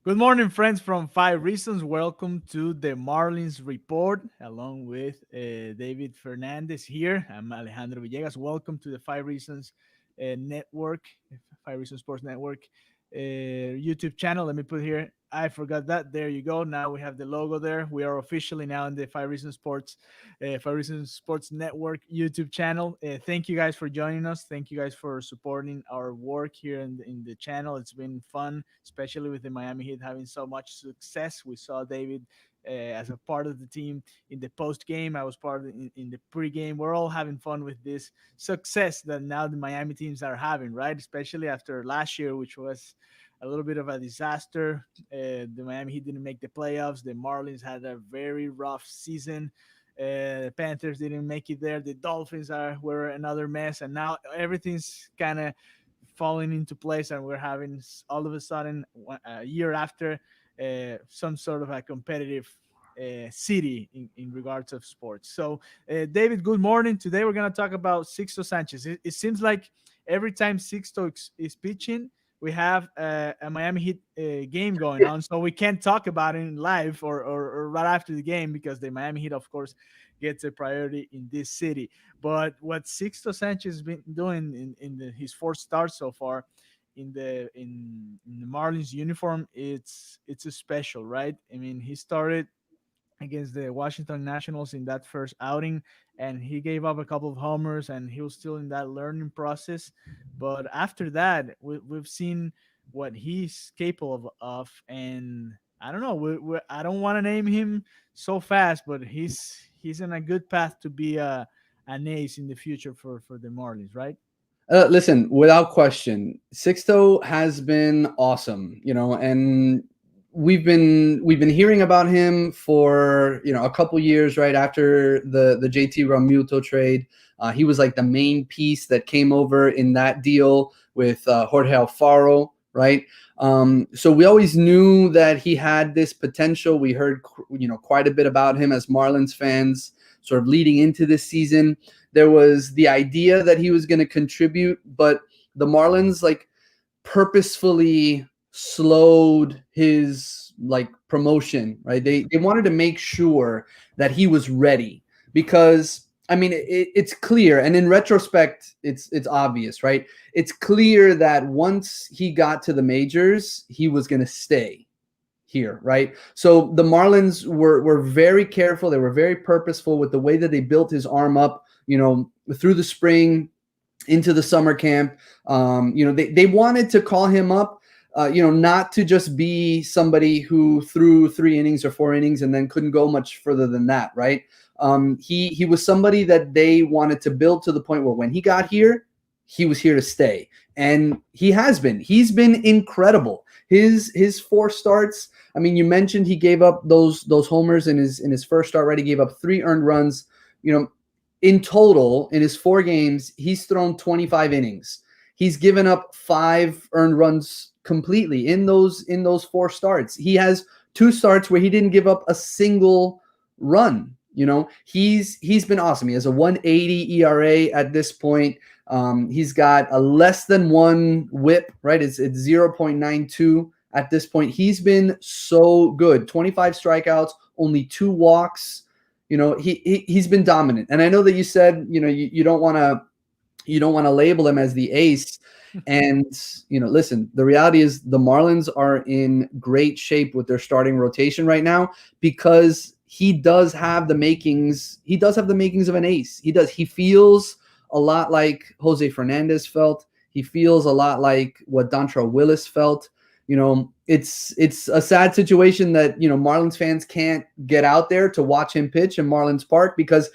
Good morning, friends from Five Reasons. Welcome to the Marlins Report, along with David Fernandez here. I'm Alejandro Villegas. Welcome to the Five Reasons Network, Five Reasons Sports Network YouTube channel. Let me put here. I forgot that. There you go. Now we have the logo there. We are officially now in the Five Reasons Sports Network YouTube channel. Thank you guys for joining us. Thank you guys for supporting our work here in the channel. It's been fun, especially with the Miami Heat having so much success. We saw David as a part of the team in the post game. I was part of in the pre game. We're all having fun with this success that now the Miami teams are having, right? Especially after last year, which was a little bit of a disaster. The Miami Heat didn't make the playoffs. The Marlins had a very rough season. The Panthers didn't make it there. The Dolphins were another mess, and now everything's kind of falling into place, and we're having all of a sudden a year after some sort of a competitive city in regards of sports. So, David, good morning. Today we're going to talk about Sixto Sanchez. It seems like every time Sixto is pitching, we have a Miami Heat game going on, so we can't talk about it in live or right after the game because the Miami Heat, of course, gets a priority in this city. But what Sixto Sanchez has been doing his fourth start so far in the Marlins uniform, it's a special, right? I mean, he started against the Washington Nationals in that first outing, and he gave up a couple of homers, and he was still in that learning process. But after that, we've seen what he's capable of, and I don't know. I don't want to name him so fast, but he's in a good path to be an ace in the future for the Marlins, right? Listen, without question, Sixto has been awesome, and we've been hearing about him for a couple years, right after the JT Realmuto trade. He was like the main piece that came over in that deal with Jorge Alfaro, right? So we always knew that he had this potential. We heard quite a bit about him as Marlins fans, sort of leading into this season. There was the idea that he was going to contribute, but the Marlins purposefully slowed his promotion, right? They wanted to make sure that he was ready because I mean it's clear, and in retrospect it's obvious, right? It's clear that once he got to the majors, he was going to stay here, right? So the Marlins were very careful. They were very purposeful with the way that they built his arm up, through the spring into the summer camp. They wanted to call him up, not to just be somebody who threw 3 innings or 4 innings and then couldn't go much further than that, right? He was somebody that they wanted to build to the point where when he got here, he was here to stay. And he has been. He's been incredible. His 4 starts. I mean, you mentioned he gave up those homers in his first start, right? He gave up 3 earned runs. In total, in his 4 games, he's thrown 25 innings. He's given up 5 earned runs completely in those 4 starts. He has 2 starts where he didn't give up a single run. He's been awesome. He has a 1.80 ERA at this point. He's got a less than 1 WHIP, right? It's 0.92 at this point. He's been so good. 25 strikeouts, only 2 walks. He's been dominant. And I know that you said, you don't want to label him as the ace. And, listen, the reality is the Marlins are in great shape with their starting rotation right now because he does have the makings. He does have the makings of an ace. He does. He feels a lot like Jose Fernandez felt. He feels a lot like what Dontrell Willis felt. It's a sad situation that, Marlins fans can't get out there to watch him pitch in Marlins Park because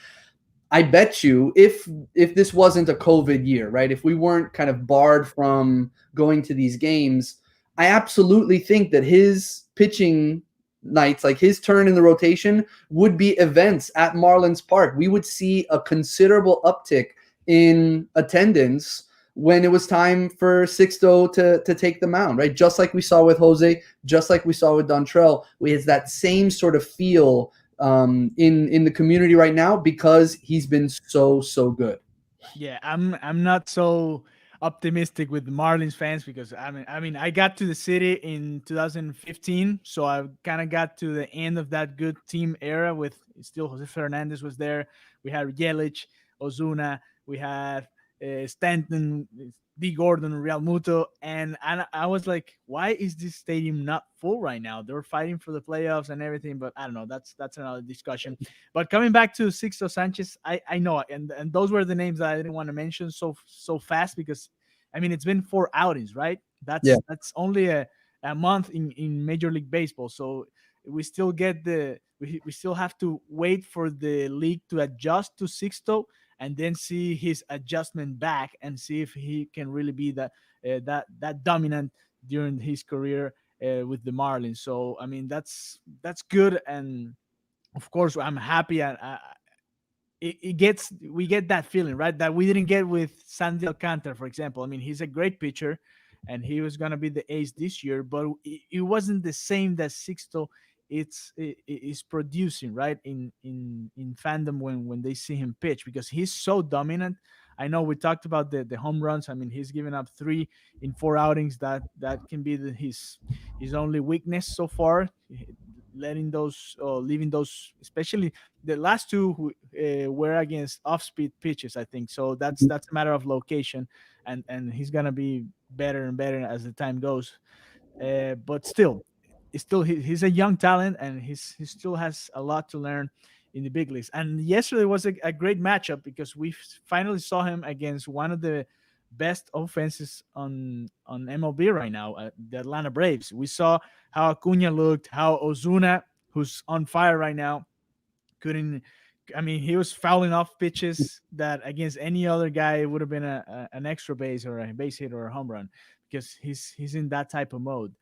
I bet you if this wasn't a COVID year, right? If we weren't kind of barred from going to these games, I absolutely think that his pitching nights, like his turn in the rotation, would be events at Marlins Park. We would see a considerable uptick in attendance when it was time for Sixto to take the mound, right? Just like we saw with Jose, just like we saw with Dontrell, it's that same sort of feel in the community right now because he's been so good. Yeah, I'm not so optimistic with Marlins fans because I mean, I got to the city in 2015, so I kind of got to the end of that good team era with still Jose Fernandez was there. We had Yelich, Ozuna, we had Stanton, D. Gordon, Real Muto, and I was like, why is this stadium not full right now? They're fighting for the playoffs and everything, but I don't know. That's another discussion. But coming back to Sixto Sanchez, I know, and those were the names that I didn't want to mention so fast because, I mean, it's been 4 outings, right? Yeah. That's only a month in Major League Baseball, so we still get we still have to wait for the league to adjust to Sixto and then see his adjustment back and see if he can really be that dominant during his career with the Marlins. So I mean that's good, and of course I'm happy. It gets we get that feeling, right, that we didn't get with Sandy Alcantara, for example. I mean, he's a great pitcher and he was going to be the ace this year, but it wasn't the same that Sixto is producing, right, in fandom when they see him pitch, because he's so dominant. I know we talked about the home runs. I mean, he's given up 3 in 4 outings. That can be his only weakness so far, letting those leaving those, especially the last two who were against off-speed pitches, I think. So that's a matter of location, and he's gonna be better and better as the time goes. But still, he's a young talent, and he still has a lot to learn in the big leagues. And yesterday was a great matchup because we finally saw him against one of the best offenses on MLB right now, the Atlanta Braves. We saw how Acuna looked, how Ozuna, who's on fire right now, couldn't. I mean, he was fouling off pitches that against any other guy it would have been an extra base or a base hit or a home run, because he's in that type of mode.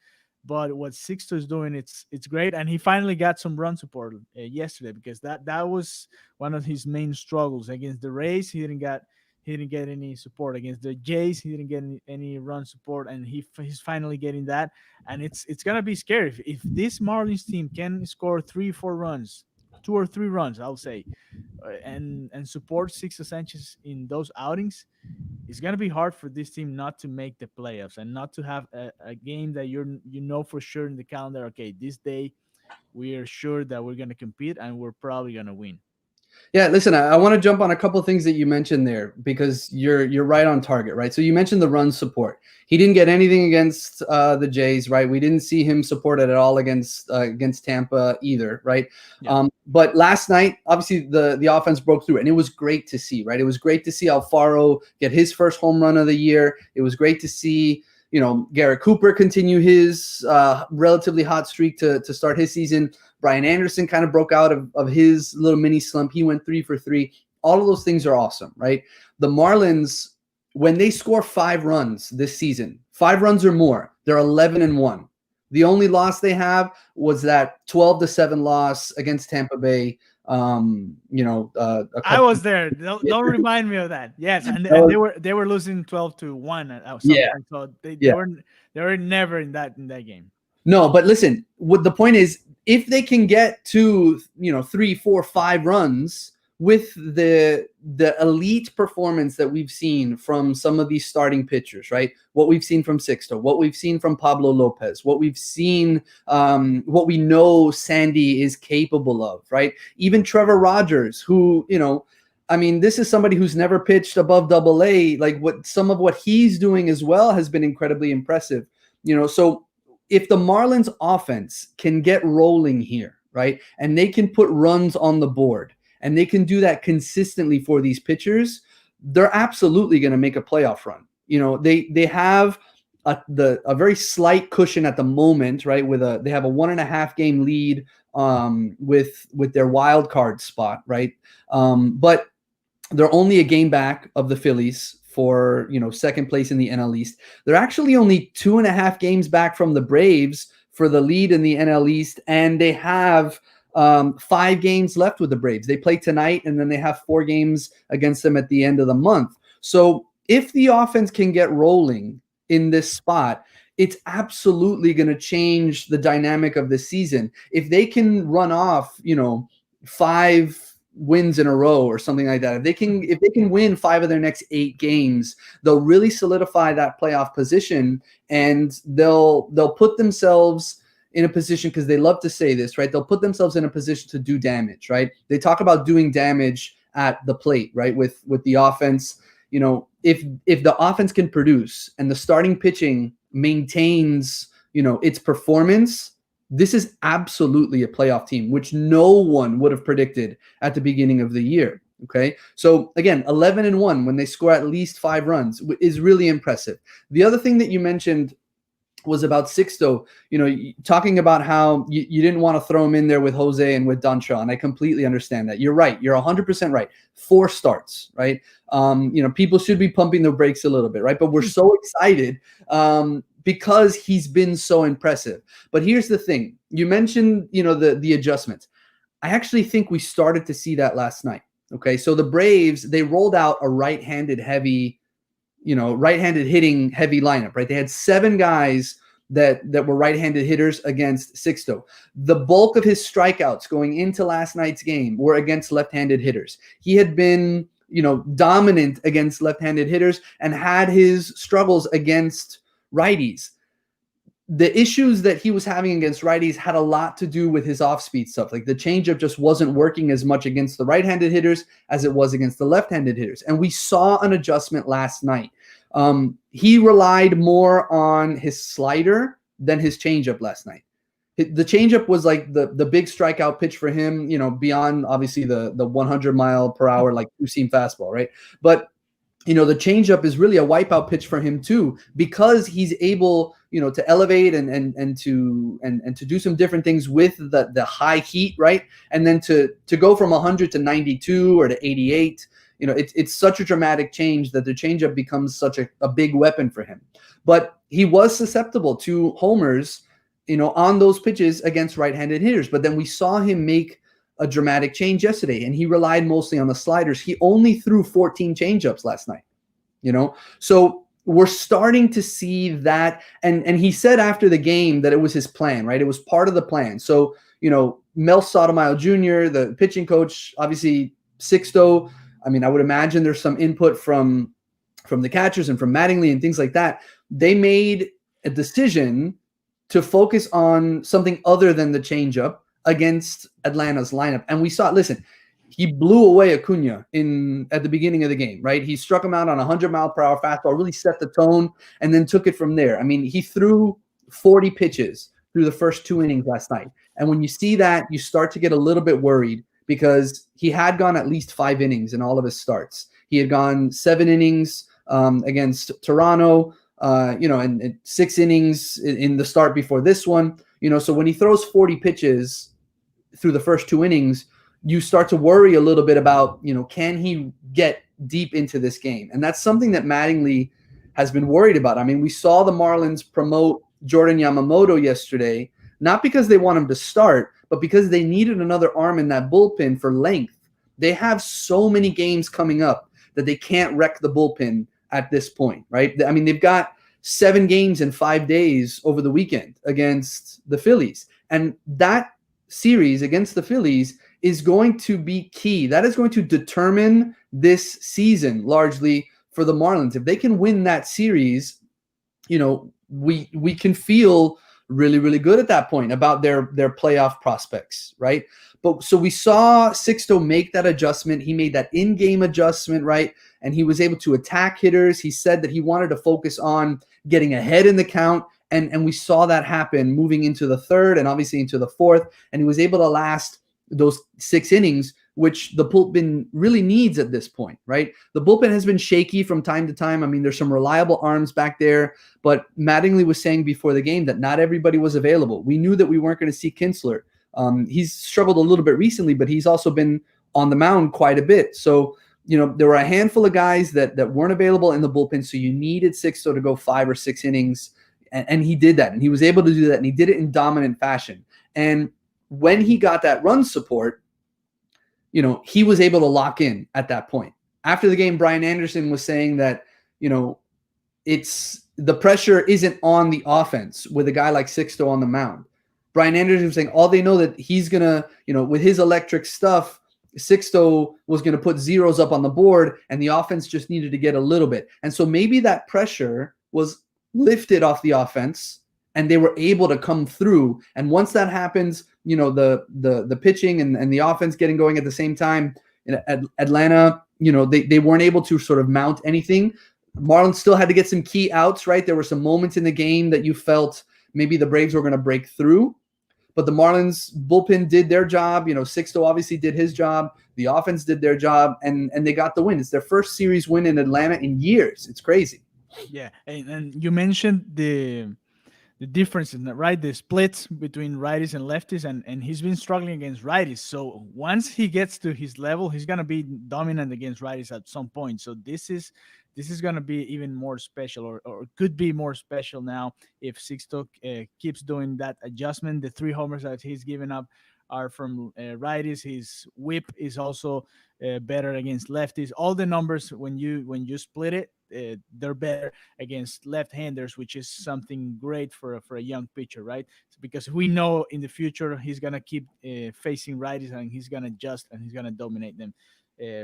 But what Sixto is doing, it's great, and he finally got some run support yesterday, because that was one of his main struggles against the Rays. He didn't get any support against the Jays. He didn't get any run support, and he's finally getting that. And it's gonna be scary if this Marlins team can score 3 4 runs, 2 or 3 runs, I'll say, and support Sixto Sanchez in those outings. It's gonna be hard for this team not to make the playoffs and not to have a game that you know for sure in the calendar. Okay, this day we are sure that we're gonna compete and we're probably gonna win. Yeah, listen, I want to jump on a couple of things that you mentioned there because you're right on target, right? So you mentioned the run support. He didn't get anything against the Jays, right? We didn't see him supported at all against Tampa either, right? Yeah. But last night, obviously the offense broke through, and it was great to see, right? It was great to see Alfaro get his first home run of the year. It was great to see Garrett Cooper continue his relatively hot streak to start his season. Brian Anderson kind of broke out of his little mini slump. He went 3 for 3. All of those things are awesome, right? The Marlins, when they score 5 runs this season, 5 runs or more, they're 11-1. The only loss they have was that 12-7 loss against Tampa Bay. I was there. Don't remind me of that. Yes, and they were losing 12-1 at some Yeah. point, so they Yeah. were never in that game. No, but listen, what the point is, if they can get to 3, 4, 5 runs with the elite performance that we've seen from some of these starting pitchers, right? What we've seen from Sixto, what we've seen from Pablo Lopez, what we've seen, what we know Sandy is capable of, right? Even Trevor Rogers, who I mean, this is somebody who's never pitched above AA. Like some of what he's doing as well has been incredibly impressive. So if the Marlins offense can get rolling here, right, and they can put runs on the board, and they can do that consistently for these pitchers, they're absolutely going to make a playoff run. They have a very slight cushion at the moment, right? They have a 1.5 game lead with their wild card spot, right? But they're only a game back of the Phillies for second place in the NL East. They're actually only 2.5 games back from the Braves for the lead in the NL East, and they have 5 games left with the Braves. They play tonight, and then they have 4 games against them at the end of the month. So if the offense can get rolling in this spot, it's absolutely going to change the dynamic of the season. If they can run off, 5 wins in a row or something like that. If they can win 5 of their next 8 games, they'll really solidify that playoff position, and they'll put themselves in a position, because they love to say this, right? They'll put themselves in a position to do damage, right? They talk about doing damage at the plate, right? With the offense, if the offense can produce and the starting pitching maintains, its performance, this is absolutely a playoff team, which no one would have predicted at the beginning of the year. Okay. So again, 11-1 when they score at least 5 runs is really impressive. The other thing that you mentioned was about Sixto, talking about how you didn't want to throw him in there with Jose and with Dontra, and I completely understand that. You're right. You're 100% right. 4 starts, right? People should be pumping the brakes a little bit, right? But we're so excited because he's been so impressive. But here's the thing. You mentioned, the adjustments. I actually think we started to see that last night. Okay, so the Braves, they rolled out a right-handed hitting heavy lineup, right? They had 7 guys that were right-handed hitters against Sixto. The bulk of his strikeouts going into last night's game were against left-handed hitters. He had been, dominant against left-handed hitters and had his struggles against righties. The issues that he was having against righties had a lot to do with his off-speed stuff. Like the changeup just wasn't working as much against the right-handed hitters as it was against the left-handed hitters. And we saw an adjustment last night. He relied more on his slider than his changeup last night. The changeup was like the big strikeout pitch for him, beyond obviously the 100 mile per hour, like 2-seam fastball, right? But the changeup is really a wipeout pitch for him too, because he's able, to elevate and to do some different things with the high heat, right? And then to go from 100 to 92 or to 88, it's such a dramatic change that the changeup becomes such a big weapon for him. But he was susceptible to homers, on those pitches against right-handed hitters. But then we saw him make a dramatic change yesterday, and he relied mostly on the sliders. He only threw 14 changeups last night, So we're starting to see that. And he said after the game that it was his plan, right? It was part of the plan. So, Mel Sotomayor Jr., the pitching coach, obviously Sixto, I would imagine there's some input from the catchers and from Mattingly and things like that. They made a decision to focus on something other than the changeup against Atlanta's lineup. And we saw, listen, he blew away Acuna at the beginning of the game, right? He struck him out on a 100-mile-per-hour fastball, really set the tone, and then took it from there. He threw 40 pitches through the first 2 innings last night. And when you see that, you start to get a little bit worried, because he had gone at least 5 innings in all of his starts. He had gone 7 innings against Toronto, and 6 innings in the start before this one. So when he throws 40 pitches through the first 2 innings, you start to worry a little bit about, can he get deep into this game? And that's something that Mattingly has been worried about. We saw the Marlins promote Jordan Yamamoto yesterday, not because they want him to start, but because they needed another arm in that bullpen for length. They have so many games coming up that they can't wreck the bullpen at this point, right? They've got 7 games in 5 days over the weekend against the Phillies. And that series against the Phillies is going to be key. That is going to determine this season largely for the Marlins. If they can win that series, we can feel really, really good at that point about their playoff prospects, right? But so we saw Sixto make that adjustment. He made that in-game adjustment, right? And he was able to attack hitters. He said that he wanted to focus on getting ahead in the count. And we saw that happen moving into the 3rd and obviously into the 4th. And he was able to last those 6 innings, which the bullpen really needs at this point, right? The bullpen has been shaky from time to time. There's some reliable arms back there, but Mattingly was saying before the game that not everybody was available. We knew that we weren't going to see Kinsler. He's struggled a little bit recently, but he's also been on the mound quite a bit. So, there were a handful of guys that weren't available in the bullpen, so you needed Sixto to go 5 or 6 innings, and he did that, and he was able to do that, and he did it in dominant fashion. And when he got that run support, he was able to lock in at that point. After the game, Brian Anderson was saying that, it's the pressure isn't on the offense with a guy like Sixto on the mound. Brian Anderson was saying all they know that he's going to, with his electric stuff, Sixto was going to put zeros up on the board, and the offense just needed to get a little bit. And so maybe that pressure was lifted off the offense, and they were able to come through. And once that happens, the pitching and the offense getting going at the same time. At Atlanta, they weren't able to sort of mount anything. Marlins still had to get some key outs, right? There were some moments in the game that you felt maybe the Braves were going to break through. But the Marlins bullpen did their job. Sixto obviously did his job. The offense did their job, and they got the win. It's their first series win in Atlanta in years. It's crazy. Yeah, and you mentioned the difference in that, right? The splits between righties and lefties, and he's been struggling against righties. So once he gets to his level, he's gonna be dominant against righties at some point. So this is gonna be even more special, or could be more special now if Sixto keeps doing that adjustment. The 3 homers that he's given up are from righties. His whip is also better against lefties. All the numbers when you split it, they're better against left-handers, which is something great for a young pitcher, right? Because we know in the future he's gonna keep facing righties, and he's gonna adjust, and he's gonna dominate them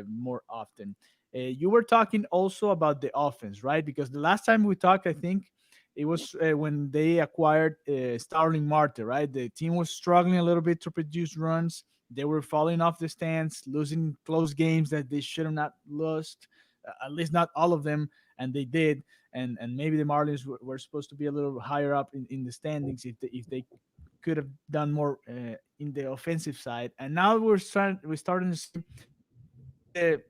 more often. You were talking also about the offense, right? Because the last time we talked, I think it was when they acquired Starling Marte, right? The team was struggling a little bit to produce runs. They were falling off the stands, losing close games that they should have not lost, at least not all of them, and they did. And maybe the Marlins were supposed to be a little higher up in the standings if they could have done more in the offensive side. And now we're starting to see the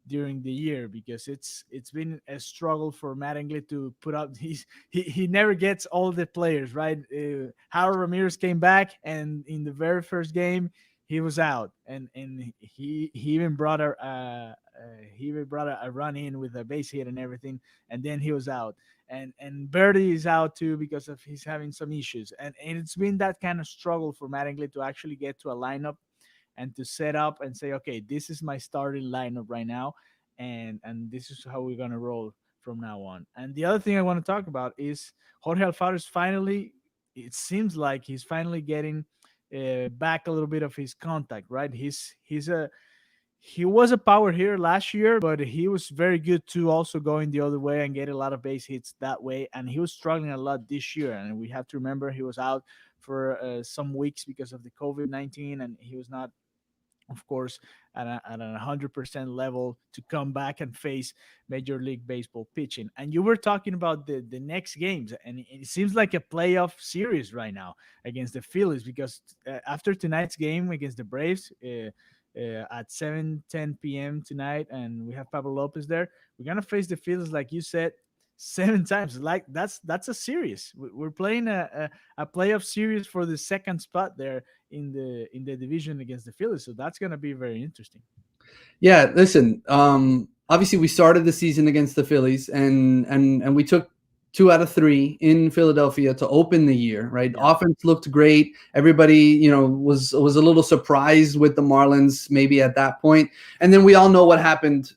during the year, because it's been a struggle for Mattingly to put up he never gets all the players right. Harold Ramirez came back, and in the very first game he was out, and he even brought a run in with a base hit and everything, and then he was out. And Birdie is out too because of he's having some issues, and it's been that kind of struggle for Mattingly to actually get to a lineup and to set up and say, okay, this is my starting lineup right now, and this is how we're gonna roll from now on. And the other thing I want to talk about is Jorge Alfaro is finally. It seems like he's finally getting back a little bit of his contact. Right, he was a power hitter last year, but he was very good too, also going the other way and getting a lot of base hits that way. And he was struggling a lot this year. And we have to remember he was out for some weeks because of the COVID-19, and he was not, of course, at a 100% level to come back and face Major League Baseball pitching. And you were talking about the next games, and it seems like a playoff series right now against the Phillies, because after tonight's game against the Braves at 7:10 p.m. tonight, and we have Pablo Lopez there, we're gonna face the Phillies, like you said, 7 times. Like that's a series. We're playing a playoff series for the second spot there in the division against the Phillies. So that's gonna be very interesting. Yeah, listen. Obviously, we started the season against the Phillies, and we took 2 out of 3 in Philadelphia to open the year. Right, Yeah. offense looked great. Everybody, was a little surprised with the Marlins maybe at that point. And then we all know what happened,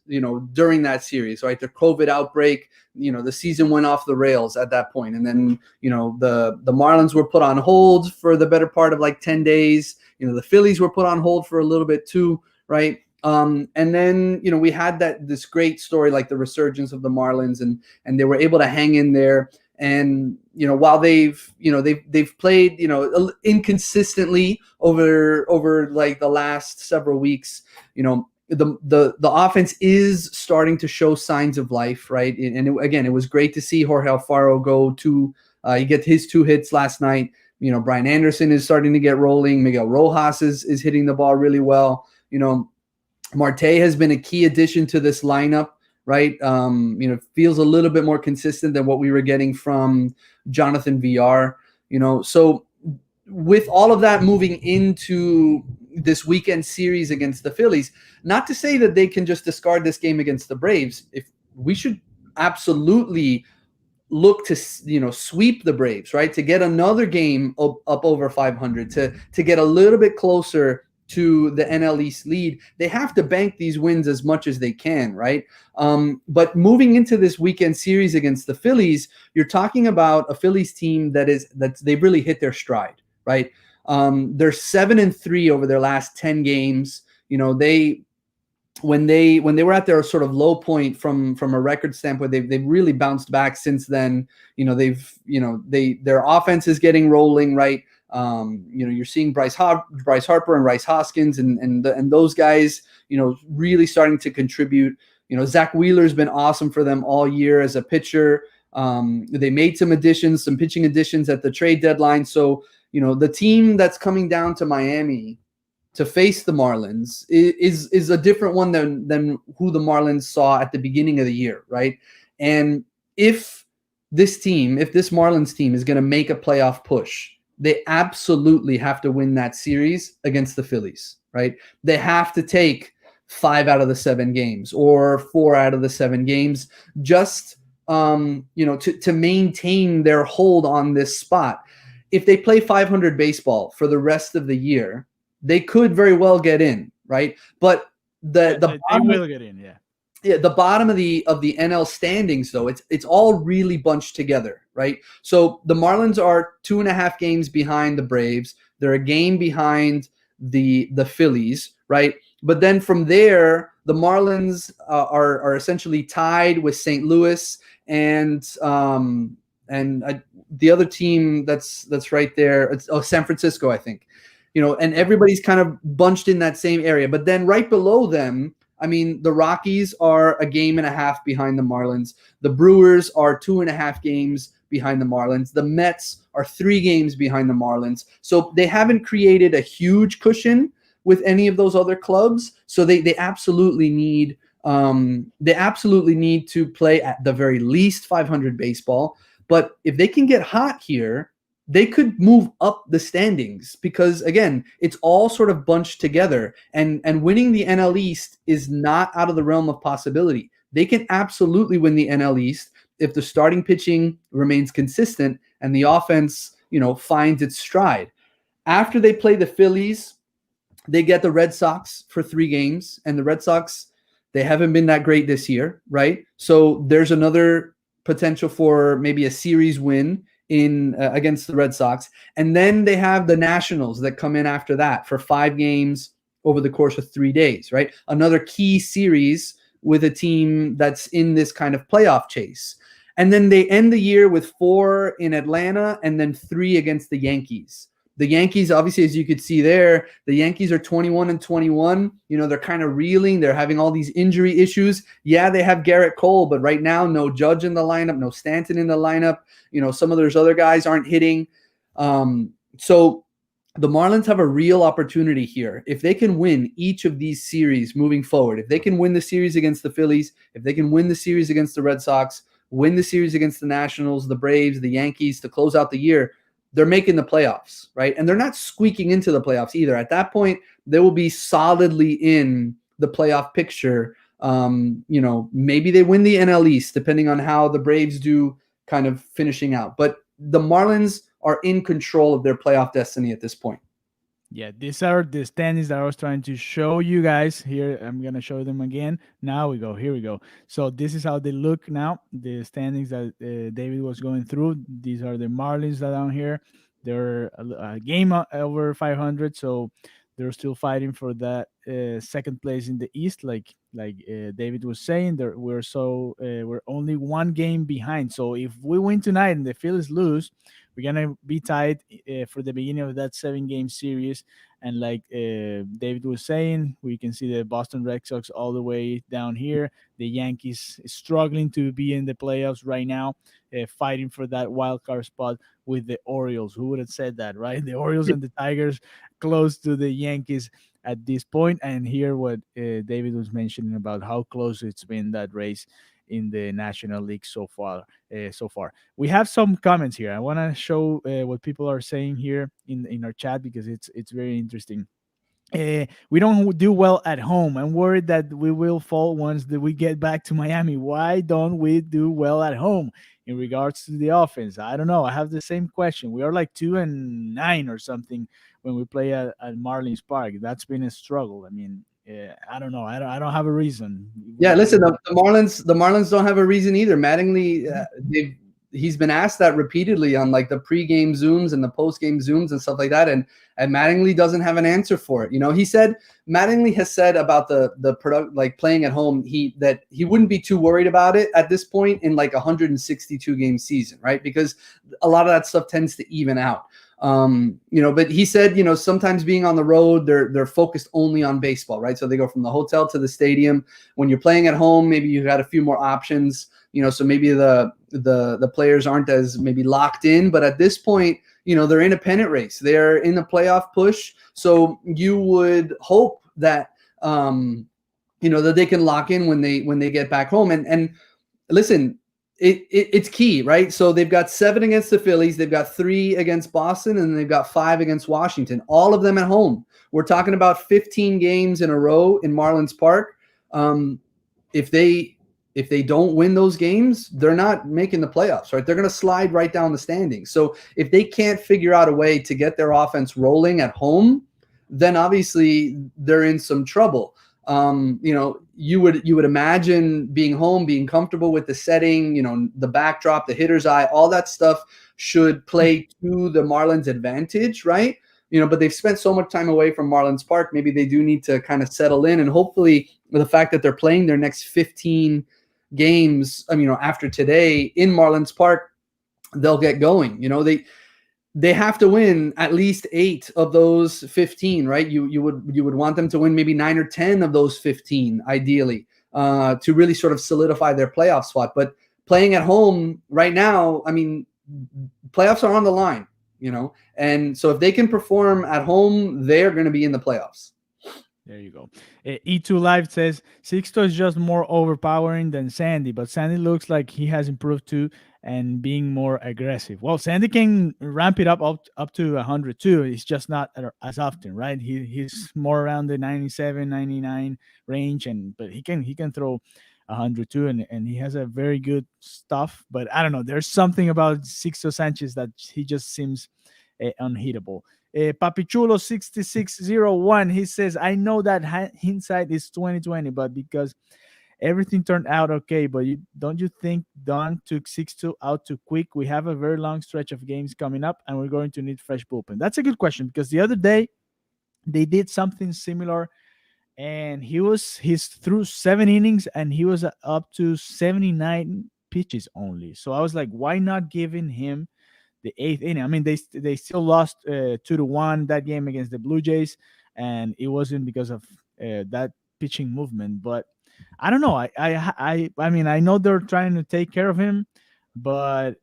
during that series. Right, the COVID outbreak. The season went off the rails at that point, and then the Marlins were put on hold for the better part of like 10 days. The Phillies were put on hold for a little bit too. Right. And then we had this great story, like the resurgence of the Marlins, and they were able to hang in there. And while they've played inconsistently over like the last several weeks, the offense is starting to show signs of life, right? And again, it was great to see Jorge Alfaro go to he get his 2 hits last night. Brian Anderson is starting to get rolling. Miguel Rojas is hitting the ball really well. Marte has been a key addition to this lineup, right? Feels a little bit more consistent than what we were getting from Jonathan VR. So with all of that moving into this weekend series against the Phillies, not to say that they can just discard this game against the Braves. If we should absolutely look to sweep the Braves, right? To get another game up over 500, to get a little bit closer to the NL East lead, they have to bank these wins as much as they can, right? But moving into this weekend series against the Phillies, you're talking about a Phillies team that they've really hit their stride, right? They're 7-3 over their last 10 games. You know, when they were at their sort of low point from a record standpoint, they've really bounced back since then. You know, their offense is getting rolling, right? You're seeing Bryce Harper and Rice Hoskins and those guys, really starting to contribute. Zach Wheeler's been awesome for them all year as a pitcher. They made some pitching additions at the trade deadline. So, the team that's coming down to Miami to face the Marlins is a different one than who the Marlins saw at the beginning of the year, right? And if this Marlins team is going to make a playoff push, they absolutely have to win that series against the Phillies, right? They have to take 5 out of the 7 games or 4 out of the 7 games just to maintain their hold on this spot. If they play 500 baseball for the rest of the year, they could very well get in, right? But they will get in, yeah. Yeah, the bottom of the NL standings, though, it's all really bunched together, right? So the Marlins are 2.5 games behind the Braves. They're a game behind the Phillies, right? But then from there, the Marlins are essentially tied with St. Louis and the other team that's right there. It's San Francisco, I think. And everybody's kind of bunched in that same area. But then right below them, I mean, the Rockies are a game and a half behind the Marlins. The Brewers are 2.5 games behind the Marlins. The Mets are 3 games behind the Marlins. So they haven't created a huge cushion with any of those other clubs. So they absolutely need to play at the very least 500 baseball. But if they can get hot here, they could move up the standings because, again, it's all sort of bunched together. And winning the NL East is not out of the realm of possibility. They can absolutely win the NL East if the starting pitching remains consistent and the offense, finds its stride. After they play the Phillies, they get the Red Sox for 3 games. And the Red Sox, they haven't been that great this year, right? So there's another potential for maybe a series win against the Red Sox. And then they have the Nationals that come in after that for 5 games over the course of 3 days, right? Another key series with a team that's in this kind of playoff chase. And then they end the year with 4 in Atlanta and then 3 against the Yankees. The Yankees, obviously, as you could see there, the Yankees are 21-21. They're kind of reeling. They're having all these injury issues. Yeah, they have Garrett Cole, but right now, no Judge in the lineup, no Stanton in the lineup. Some of those other guys aren't hitting. So the Marlins have a real opportunity here. If they can win each of these series moving forward, if they can win the series against the Phillies, if they can win the series against the Red Sox, win the series against the Nationals, the Braves, the Yankees to close out the year, they're making the playoffs, right? And they're not squeaking into the playoffs either. At that point, they will be solidly in the playoff picture. Maybe they win the NL East, depending on how the Braves do kind of finishing out. But the Marlins are in control of their playoff destiny at this point. Yeah, these are the standings that I was trying to show you guys. Here, I'm going to show them again. Here we go. So this is how they look now. The standings that David was going through. These are the Marlins that are down here. They're a game over 500, so they're still fighting for that second place in the East. Like David was saying, we're only 1 game behind. So if we win tonight and the Phillies lose, we're gonna be tied for the beginning of that 7-game series. And like David was saying, we can see the Boston Red Sox all the way down here. The Yankees struggling to be in the playoffs right now, fighting for that wild card spot with the Orioles. Who would have said that, right? The Orioles and the Tigers close to the Yankees at this point. And here what David was mentioning about how close it's been, that race in the National League so far. We have some comments here. I want to show what people are saying here in our chat because it's very interesting. We don't do well at home. I'm worried that we will fall once that we get back to Miami. Why don't we do well at home in regards to the offense? I don't know. I have the same question. We are like 2-9 or something when we play at Marlins Park. That's been a struggle. I mean, I don't know. I don't have a reason. Yeah, We listen, the Marlins don't have a reason either. Mattingly, he's been asked that repeatedly on like the pregame Zooms and the postgame Zooms and stuff like that, and Mattingly doesn't have an answer for it. He said Mattingly has said about the product, like playing at home, that he wouldn't be too worried about it at this point in like a 162 game season, right? Because a lot of that stuff tends to even out. But he said, sometimes being on the road, they're focused only on baseball, right? So they go from the hotel to the stadium. When you're playing at home, maybe you got a few more options, so maybe the players aren't as maybe locked in, but at this point, they're in a pennant race, they're in a playoff push. So you would hope that, that they can lock in when they get back home. And listen, it's key, right? So they've got 7 against the Phillies, they've got 3 against Boston, and they've got 5 against Washington, all of them at home. We're talking about 15 games in a row in Marlins Park. If they don't win those games, they're not making the playoffs, right? They're going to slide right down the standings. So if they can't figure out a way to get their offense rolling at home, then obviously they're in some trouble. You would imagine being home, being comfortable with the setting, the backdrop, the hitter's eye, all that stuff should play to the Marlins' advantage, right? But they've spent so much time away from Marlins Park. Maybe they do need to kind of settle in, and hopefully with the fact that they're playing their next 15 games, after today in Marlins Park, they'll get going. They have to win at least 8 of those 15, right? You would want them to win maybe 9 or 10 of those 15, ideally, to really sort of solidify their playoff spot. But playing at home right now, playoffs are on the line, and so if they can perform at home, they're going to be in the playoffs. There you go. E2 Live says Sixto is just more overpowering than Sandy, but Sandy looks like he has improved too and being more aggressive. Well, Sandy can ramp it up to 100 too. It's just not as often, right? He's more around the 97, 99 range, but he can throw 100 too, and he has a very good stuff. But I don't know. There's something about Sixto Sanchez that he just seems unhittable. Papichulo 6601, he says, I know that hindsight is 2020, but because everything turned out okay, but don't you think Don took Sixto out too quick? We have a very long stretch of games coming up, and we're going to need fresh bullpen. That's a good question, because the other day they did something similar, and he's through 7 innings, and he was up to 79 pitches only. So I was like, why not giving him the 8th inning? They still lost 2-1 that game against the Blue Jays, and it wasn't because of that pitching movement. But I don't know. I know they're trying to take care of him, but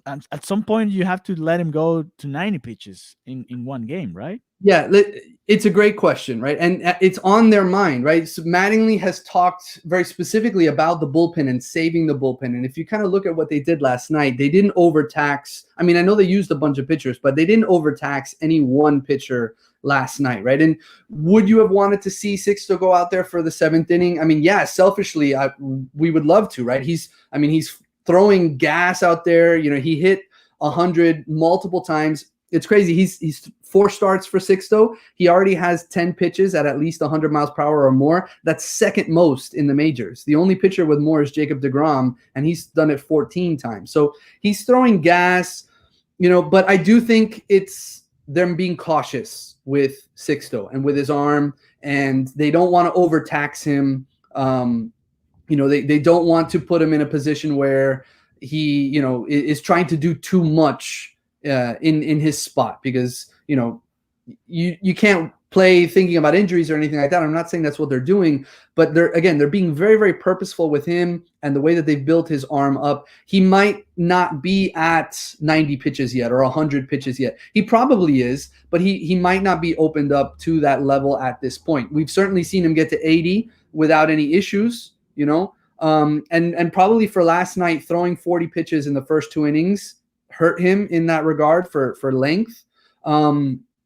at some point you have to let him go to 90 pitches in one game, right? Yeah, it's a great question, right? And it's on their mind, right? So Mattingly has talked very specifically about the bullpen and saving the bullpen. And if you kind of look at what they did last night, they didn't overtax. I know they used a bunch of pitchers, but they didn't overtax any one pitcher last night, right? And would you have wanted to see Sixto go out there for the 7th inning? Yeah, selfishly, we would love to, right? He's throwing gas out there. He hit 100 multiple times. It's crazy. He's 4 starts for Sixto. He already has 10 pitches at least 100 miles per hour or more. That's second most in the majors. The only pitcher with more is Jacob deGrom, and he's done it 14 times. So he's throwing gas, but I do think it's them being cautious with Sixto and with his arm, and they don't want to overtax him. They don't want to put him in a position where he, is trying to do too much in his spot, because you can't play thinking about injuries or anything like that. I'm not saying that's what they're doing, but they're being very, very purposeful with him and the way that they've built his arm up. He might not be at 90 pitches yet or 100 pitches yet. He probably is, but he might not be opened up to that level at this point. We've certainly seen him get to 80 without any issues, and probably for last night, throwing 40 pitches in the first 2 innings hurt him in that regard for length.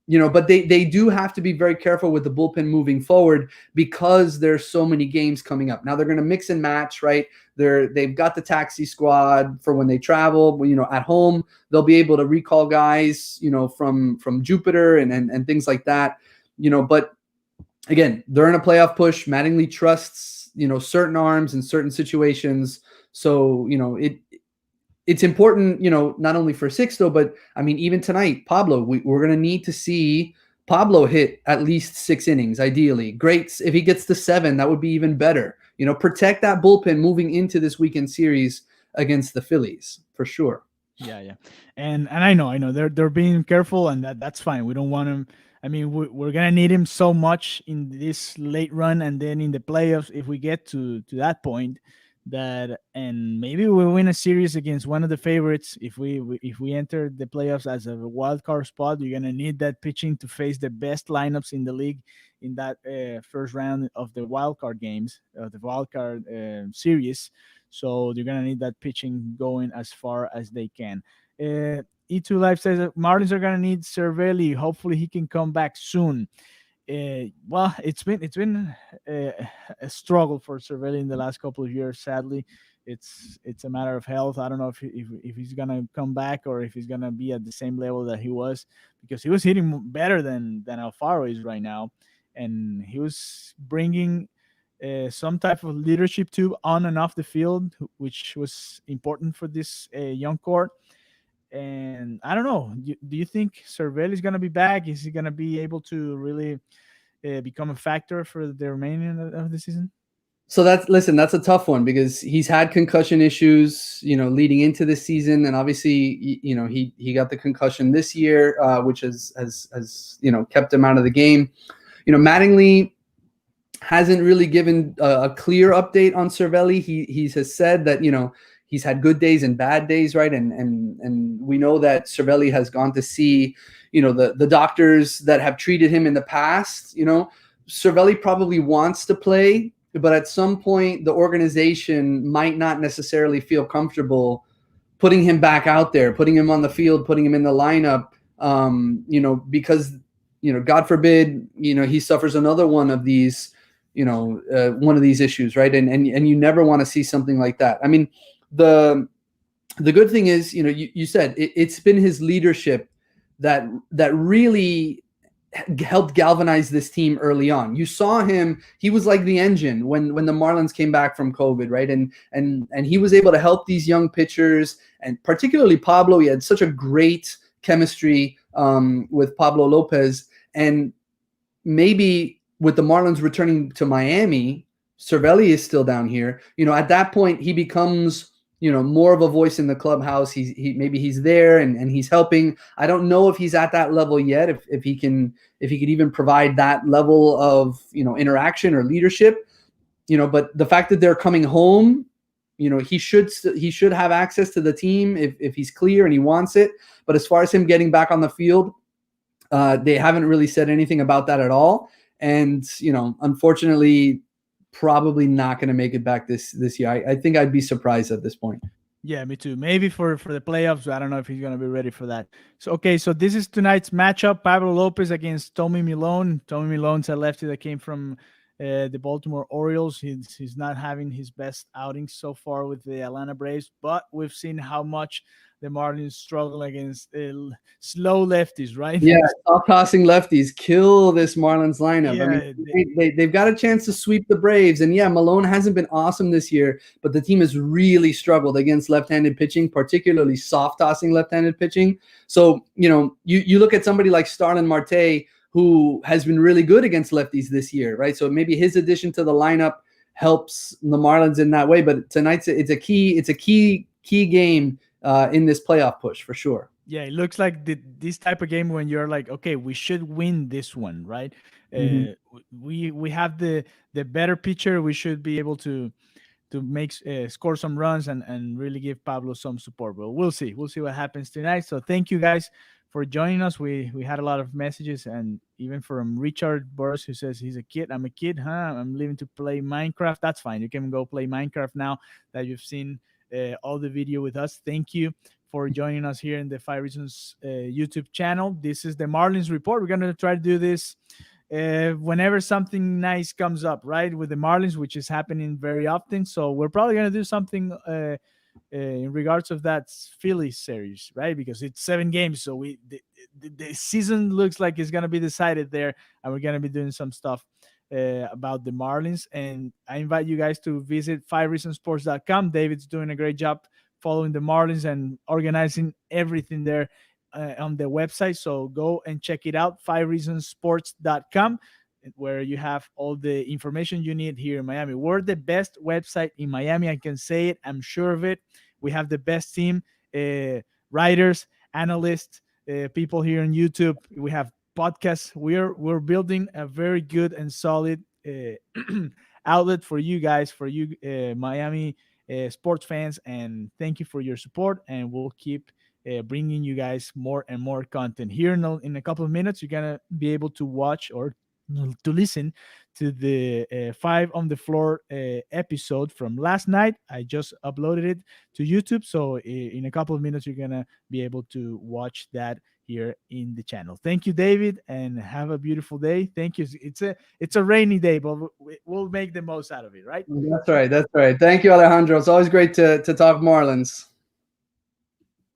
but they do have to be very careful with the bullpen moving forward because there's so many games coming up. Now they're going to mix and match, right? They've got the taxi squad for when they travel. At home they'll be able to recall guys, from Jupiter and things like that. But again, they're in a playoff push. Mattingly trusts, certain arms in certain situations. So, it's important, not only for Sixto, but I mean, even tonight, Pablo, we're going to need to see Pablo hit at least 6 innings, ideally. Great. If he gets to 7, that would be even better. Protect that bullpen moving into this weekend series against the Phillies for sure. Yeah, yeah, and I know they're being careful, and that's fine. We don't want him. I mean, we're gonna need him so much in this late run, and then in the playoffs, if we get to that point, and maybe we win a series against one of the favorites. If we enter the playoffs as a wild card spot, you're gonna need that pitching to face the best lineups in the league in that first round of the wild card games, the wild card series. So you're gonna need that pitching going as far as they can. E2 Live says that Marlins are gonna need Cervelli. Hopefully he can come back soon. Well, it's been a struggle for Cervelli in the last couple of years. Sadly, it's a matter of health. I don't know if he's gonna come back or if he's gonna be at the same level that he was, because he was hitting better than Alfaro is right now, and he was bringing some type of leadership too on and off the field, which was important for this young core. And I don't know. Do you think Cervelli is going to be back? Is he going to be able to really become a factor for the remaining of the season? So that's a tough one because he's had concussion issues, leading into this season, and obviously, he got the concussion this year, which has kept him out of the game. Mattingly hasn't really given a clear update on Cervelli. He has said that he's had good days and bad days, right? And we know that Cervelli has gone to see the doctors that have treated him in the past. Cervelli probably wants to play, but at some point the organization might not necessarily feel comfortable putting him back out there, putting him on the field, putting him in the lineup, because God forbid he suffers another one of these issues, right? And you never want to see something like that. I mean, the good thing is, you said it's been his leadership that really helped galvanize this team early on. You saw him; he was like the engine when the Marlins came back from COVID, right? And he was able to help these young pitchers, and particularly Pablo. He had such a great chemistry with Pablo Lopez, and maybe with the Marlins returning to Miami, Cervelli is still down here. At that point, he becomes more of a voice in the clubhouse. Maybe he's there and he's helping. I don't know if he's at that level yet. If he could even provide that level of interaction or leadership. But the fact that they're coming home, he should have access to the team if he's clear and he wants it. But as far as him getting back on the field, they haven't really said anything about that at all. And unfortunately, probably not going to make it back this year. I think I'd be surprised at this point. Yeah, me too. Maybe for the playoffs. I don't know if he's going to be ready for that. So this is tonight's matchup: Pablo Lopez against Tommy Milone. Tommy Milone's a lefty that came from the Baltimore Orioles. He's not having his best outings so far with the Atlanta Braves, but we've seen how much the Marlins struggle against slow lefties, right? Yeah, tossing lefties kill this Marlins lineup. Yeah, I mean, they've got a chance to sweep the Braves, and yeah, Malone hasn't been awesome this year, but the team has really struggled against left-handed pitching, particularly soft tossing left-handed pitching. So you look at somebody like Starlin Marte, who has been really good against lefties this year, right? So maybe his addition to the lineup helps the Marlins in that way. But tonight's it's a key game in this playoff push for sure. Yeah, it looks like this type of game when you're like, okay, we should win this one, right? Mhm. We have the better pitcher. We should be able to make score some runs and really give Pablo some support. But we'll see. We'll see what happens tonight. So thank you guys for joining us. We had a lot of messages, and even from Richard Burris, who says he's a kid. I'm a kid, huh? I'm leaving to play Minecraft. That's fine. You can go play Minecraft now that you've seen all the video with us. Thank you for joining us here in the Five Reasons YouTube channel. This is the Marlins Report. We're going to try to do this whenever something nice comes up, right? With the Marlins, which is happening very often. So we're probably going to do something in regards of that Phillies series, right? Because it's 7 games, so the season looks like it's gonna be decided there, and we're gonna be doing some stuff about the Marlins. And I invite you guys to visit fivereasonsports.com. David's doing a great job following the Marlins and organizing everything there on the website. So go and check it out, fivereasonsports.com, where you have all the information you need here in Miami. We're the best website in Miami. I can say it. I'm sure of it. We have the best team, writers, analysts, people here on YouTube. We have podcasts. We're building a very good and solid outlet for you guys, for you Miami sports fans. And thank you for your support. And we'll keep bringing you guys more and more content. Here in a couple of minutes, you're gonna be able to watch or to listen to the Five on the Floor episode from last night. I just uploaded it to YouTube, so in a couple of minutes you're gonna be able to watch that here in the channel. Thank you, David, and have a beautiful day. Thank you. It's a rainy day, but we'll make the most out of it, right? That's right. That's right. Thank you, Alejandro. It's always great to talk Marlins.